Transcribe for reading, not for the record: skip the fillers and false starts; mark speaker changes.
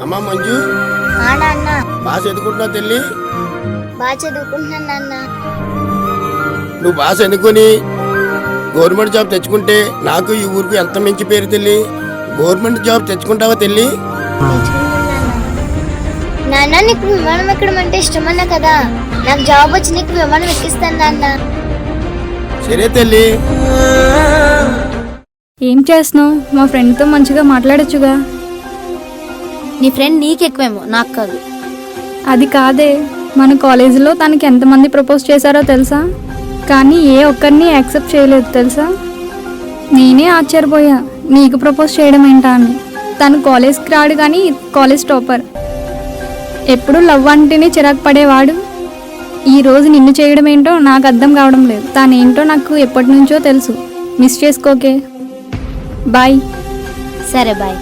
Speaker 1: అమ్మా మంజు,
Speaker 2: నాన్న
Speaker 1: బాగా చదువుకుంటున్నావు తల్లి?
Speaker 2: బాగా చదువుకుంటున్నాను నాన్న.
Speaker 1: నువ్వు బాగా చదువుకొని గవర్నమెంట్ జాబ్ తెచ్చుకుంటే నాకు ఈ ఊరికి ఎంత మంచి పేరు తల్లి. గవర్నమెంట్ జాబ్ తెచ్చుకుంటావా తల్లి?
Speaker 2: నాన్న నీకు విమానం ఎక్కడం అంటే ఇష్టమన్నా కదా, నాకు జాబ్ వచ్చి నీకు విమానం ఎక్కిస్తాను నాన్న.
Speaker 1: సరే తల్లి.
Speaker 3: ఏం చేస్తున్నావు? మా ఫ్రెండ్తో మంచిగా మాట్లాడొచ్చుగా.
Speaker 4: నీ ఫ్రెండ్ నీకెక్కువేమో, నాకు కాదు.
Speaker 3: అది కాదే, మన కాలేజీలో తనకి ఎంతమంది ప్రపోజ్ చేశారో తెలుసా? కానీ ఏ ఒక్కరిని యాక్సెప్ట్ చేయలేదు తెలుసా. నేనే ఆశ్చర్యపోయా నీకు ప్రపోజ్ చేయడం ఏంటా అని. తను కాలేజ్కి రాడు కానీ కాలేజ్ టాపర్. ఎప్పుడు లవ్ అంటేనే చిరాకు పడేవాడు. ఈరోజు నిన్ను చేయడం ఏంటో నాకు అర్థం కావడం లేదు. తానేంటో నాకు ఎప్పటి నుంచో తెలుసు. మిస్ చేసుకోకే. బాయ్.
Speaker 4: సరే బాయ్.